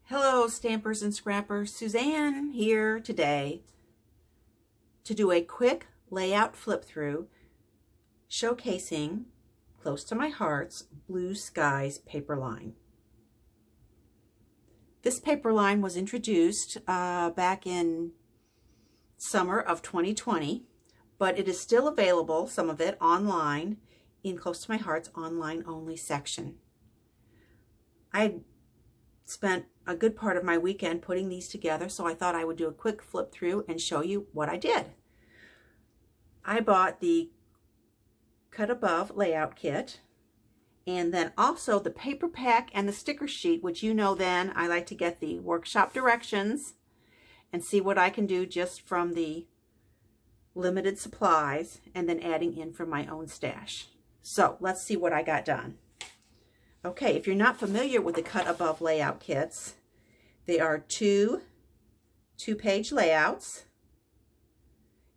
Hello, stampers and scrappers. Suzanne here today to do a quick layout flip through showcasing Close to My Heart's Blue Skies paper line. This paper line was introduced back in summer of 2020, but it is still available, some of it, online in Close to My Heart's online only section. I spent a good part of my weekend putting these together, so I thought I would do a quick flip through and show you what I did. I bought the Cut Above layout kit, and then also the paper pack and the sticker sheet, which you know then I like to get the workshop directions and see what I can do just from the limited supplies and then adding in from my own stash. So let's see what I got done. Okay, if you're not familiar with the Cut Above layout kits, they are two-page layouts,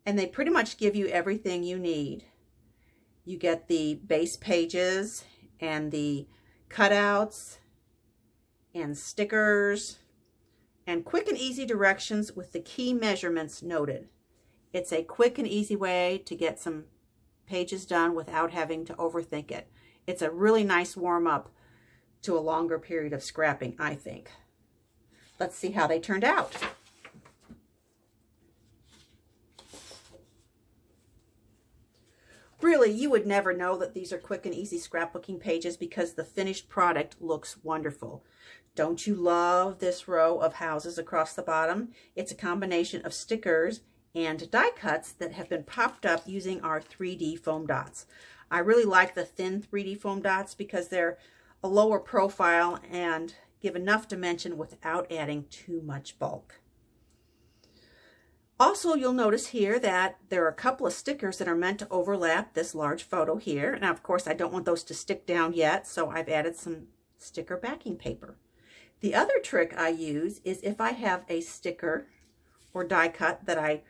and they pretty much give you everything you need. You get the base pages and the cutouts and stickers and quick and easy directions with the key measurements noted. It's a quick and easy way to get some pages done without having to overthink it. It's a really nice warm-up to a longer period of scrapping, I think. Let's see how they turned out. Really, you would never know that these are quick and easy scrapbooking pages because the finished product looks wonderful. Don't you love this row of houses across the bottom? It's a combination of stickers and die cuts that have been popped up using our 3D foam dots. I really like the thin 3D foam dots because they're a lower profile and give enough dimension without adding too much bulk. Also, you'll notice here that there are a couple of stickers that are meant to overlap this large photo here. Now, of course, I don't want those to stick down yet, so I've added some sticker backing paper. The other trick I use is if I have a sticker or die cut that I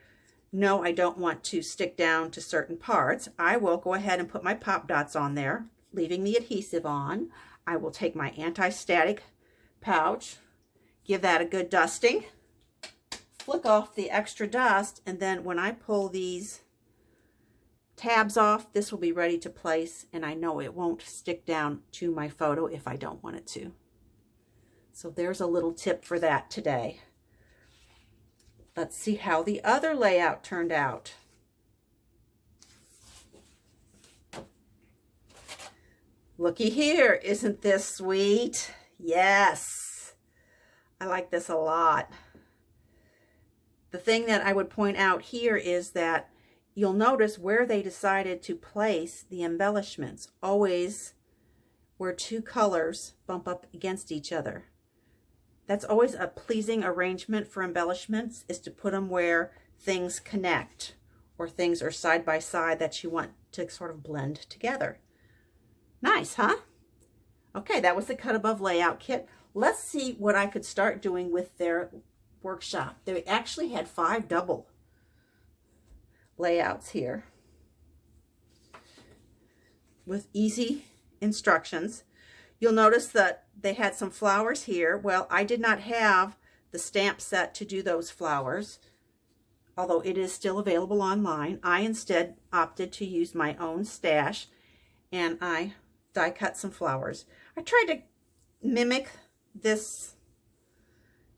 know I don't want to stick down to certain parts, I will go ahead and put my pop dots on there, leaving the adhesive on. I will take my anti-static pouch, give that a good dusting, flick off the extra dust, and then when I pull these tabs off, this will be ready to place, and I know it won't stick down to my photo if I don't want it to. So there's a little tip for that today. Let's see how the other layout turned out. Looky here, isn't this sweet? Yes, I like this a lot. The thing that I would point out here is that you'll notice where they decided to place the embellishments, always where two colors bump up against each other. That's always a pleasing arrangement for embellishments, is to put them where things connect or things are side by side that you want to sort of blend together. Nice, huh? Okay, that was the Cut Above layout kit. Let's see what I could start doing with their workshop. They actually had 5 double layouts here with easy instructions. You'll notice that they had some flowers here. Well, I did not have the stamp set to do those flowers, although it is still available online. I instead opted to use my own stash, and I die cut some flowers. I tried to mimic this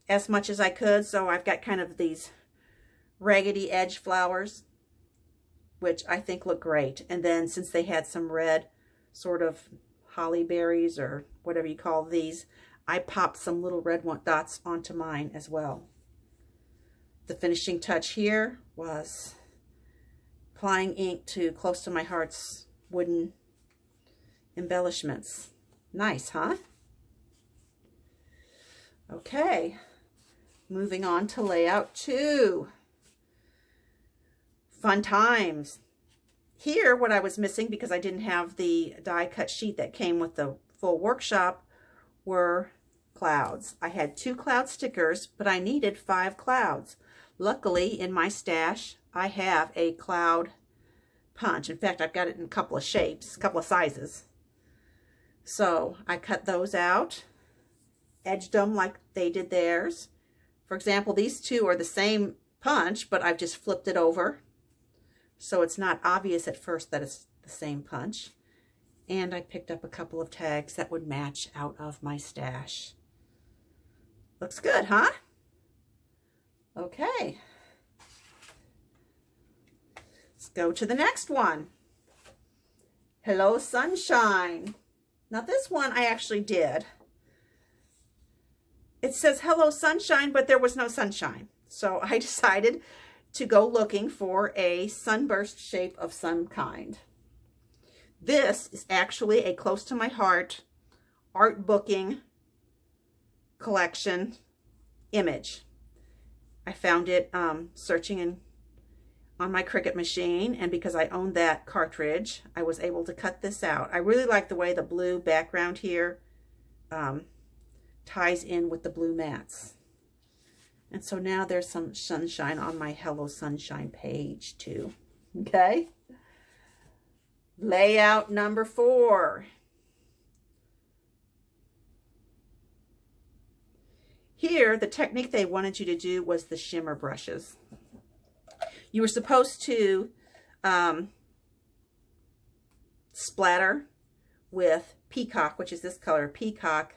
as much as I could, so I've got kind of these raggedy edge flowers, which I think look great. And then since they had some red sort of holly berries or whatever you call these, I popped some little red dots onto mine as well. The finishing touch here was applying ink to Close to My Heart's wooden embellishments. Nice, huh? Okay, moving on to layout 2. Fun times. Here, what I was missing, because I didn't have the die cut sheet that came with the full workshop, were clouds. I had 2 cloud stickers, but I needed 5 clouds. Luckily, in my stash, I have a cloud punch. In fact, I've got it in a couple of shapes, a couple of sizes. So I cut those out edged them like they did theirs. For example, these two are the same punch, but I've just flipped it over, so it's not obvious at first that it's the same punch. And I picked up a couple of tags that would match out of my stash. Looks good, huh? Okay. Let's go to the next one. Hello, Sunshine. Now this one I actually did. It says hello, sunshine, but there was no sunshine. So I decided to go looking for a sunburst shape of some kind. This is actually a close to my heart art booking collection image. I found it searching on my Cricut machine, and because I owned that cartridge, I was able to cut this out. I really like the way the blue background here ties in with the blue mats. And so now there's some sunshine on my Hello Sunshine page too. Okay. Layout number 4. Here, the technique they wanted you to do was the shimmer brushes. You were supposed to splatter with Peacock, which is this color, Peacock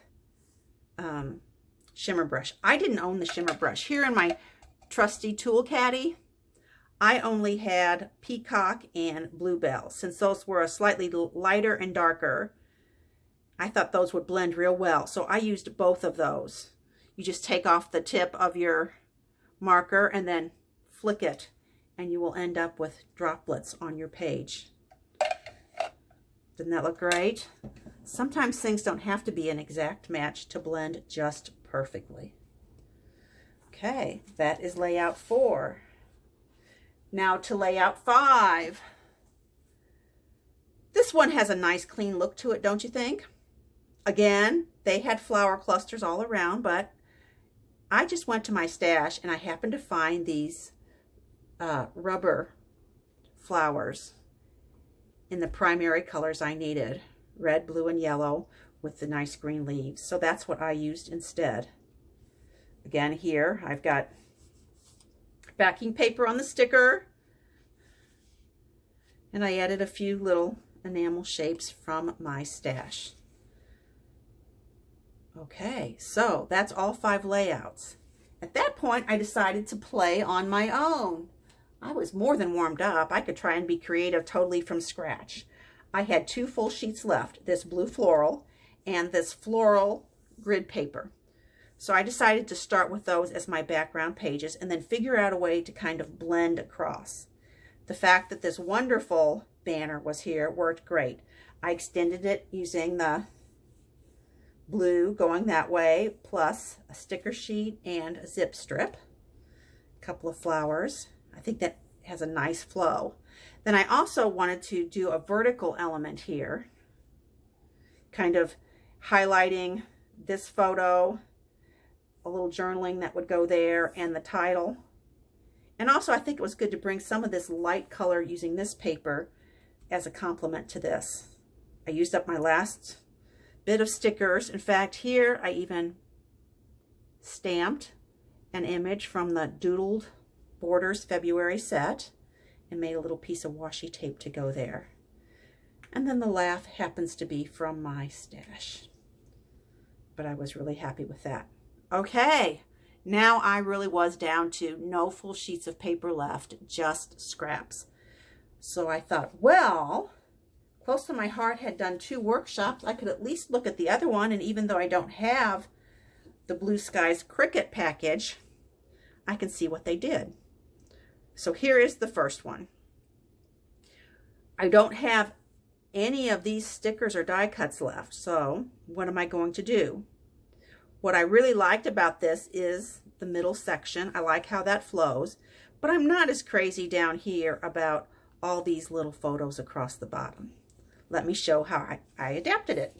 shimmer brush. I didn't own the shimmer brush. Here in my trusty tool caddy, I only had Peacock and Bluebell. Since those were a slightly lighter and darker, I thought those would blend real well. So I used both of those. You just take off the tip of your marker and then flick it, and you will end up with droplets on your page. Didn't that look great? Sometimes things don't have to be an exact match to blend just perfectly. Okay, that is layout 4. Now to layout 5. This one has a nice clean look to it, don't you think? Again, they had flower clusters all around, but I just went to my stash and I happened to find these rubber flowers in the primary colors I needed, red, blue, and yellow with the nice green leaves. So that's what I used instead. Again, here I've got backing paper on the sticker, and I added a few little enamel shapes from my stash. Okay, so that's all 5 layouts. At that point, I decided to play on my own. I was more than warmed up. I could try and be creative totally from scratch. I had 2 full sheets left, this blue floral and this floral grid paper. So I decided to start with those as my background pages and then figure out a way to kind of blend across. The fact that this wonderful banner was here worked great. I extended it using the blue going that way, plus a sticker sheet and a zip strip, a couple of flowers. I think that has a nice flow. Then I also wanted to do a vertical element here, kind of highlighting this photo, a little journaling that would go there, and the title. And also I think it was good to bring some of this light color using this paper as a complement to this. I used up my last bit of stickers. In fact, here I even stamped an image from the Doodled Borders February set and made a little piece of washi tape to go there. And then the laugh happens to be from my stash. But I was really happy with that. Okay, now I really was down to no full sheets of paper left, just scraps. So I thought, well, close to my heart had done 2 workshops. I could at least look at the other one, and even though I don't have the Blue Skies Cricut package, I can see what they did. So here is the first one. I don't have any of these stickers or die cuts left, so what am I going to do? What I really liked about this is the middle section. I like how that flows, but I'm not as crazy down here about all these little photos across the bottom. Let me show how I adapted it.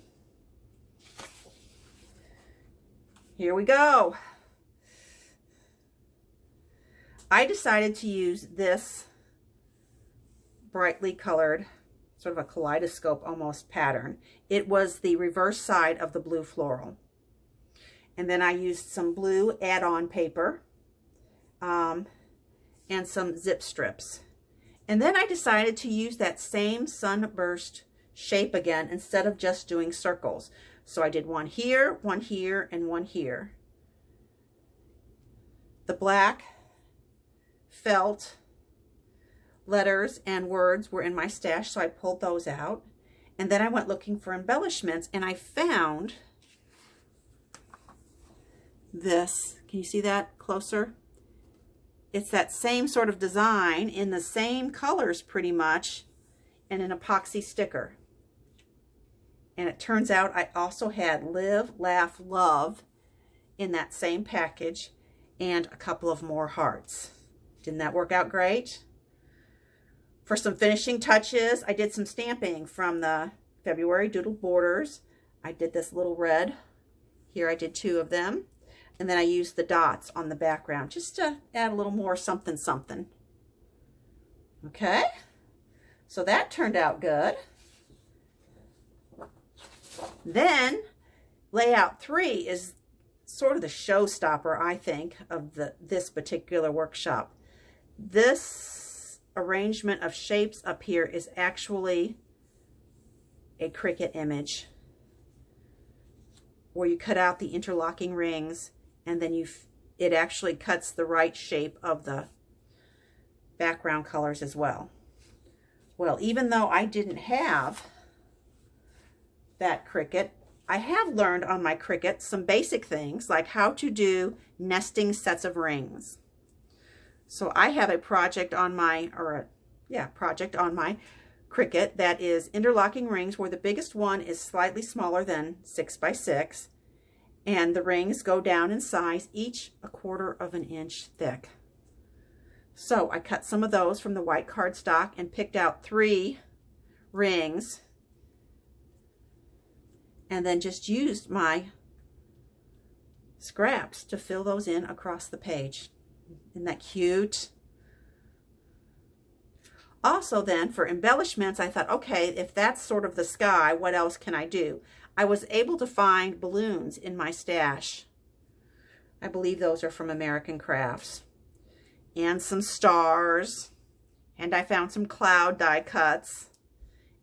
Here we go. I decided to use this brightly colored, sort of a kaleidoscope almost pattern. It was the reverse side of the blue floral. And then I used some blue add-on paper and some zip strips. And then I decided to use that same sunburst shape again instead of just doing circles. So I did one here, and one here. The black felt letters and words were in my stash, so I pulled those out. And then I went looking for embellishments, and I found this. Can you see that closer? It's that same sort of design in the same colors pretty much, and an epoxy sticker. And it turns out I also had Live, Laugh, Love in that same package, and a couple of more hearts. Didn't that work out great? For some finishing touches, I did some stamping from the February Doodle Borders. I did this little red. Here I did 2 of them. And then I used the dots on the background just to add a little more something something. Okay, so that turned out good. Then layout 3 is sort of the showstopper, I think, of this particular workshop. This arrangement of shapes up here is actually a Cricut image where you cut out the interlocking rings, and then it actually cuts the right shape of the background colors as well. Well, even though I didn't have that Cricut, I have learned on my Cricut some basic things like how to do nesting sets of rings. So I have a project on my, project on my Cricut that is interlocking rings where the biggest one is slightly smaller than 6 by 6, and the rings go down in size, each 1/4 of an inch thick. So I cut some of those from the white cardstock and picked out 3 rings, and then just used my scraps to fill those in across the page. Isn't that cute? Also then, for embellishments, I thought, okay, if that's sort of the sky, what else can I do? I was able to find balloons in my stash. I believe those are from American Crafts. And some stars. And I found some cloud die cuts.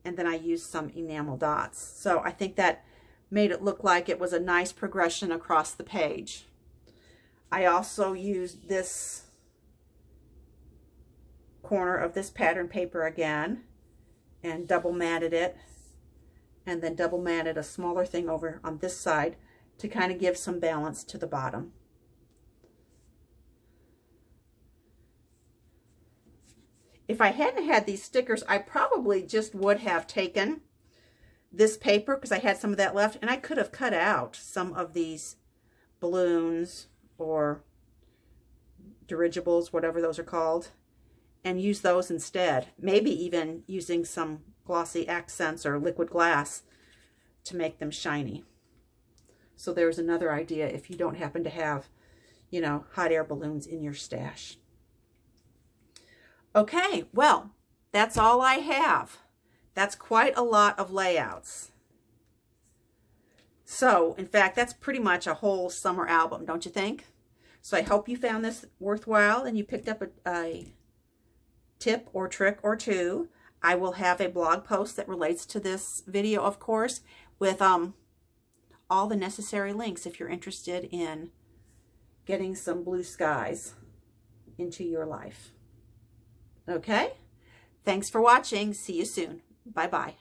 And then I used some enamel dots. So I think that made it look like it was a nice progression across the page. I also used this corner of this pattern paper again and double matted it, and then double matted a smaller thing over on this side to kind of give some balance to the bottom. If I hadn't had these stickers, I probably just would have taken this paper, because I had some of that left, and I could have cut out some of these balloons or dirigibles, whatever those are called, and use those instead. Maybe even using some glossy accents or liquid glass to make them shiny. So there's another idea if you don't happen to have, you know, hot air balloons in your stash. Okay, well, that's all I have. That's quite a lot of layouts. So, in fact, that's pretty much a whole summer album, don't you think? So I hope you found this worthwhile and you picked up a tip or trick or two. I will have a blog post that relates to this video, of course, with all the necessary links if you're interested in getting some blue skies into your life. Okay? Thanks for watching. See you soon. Bye-bye.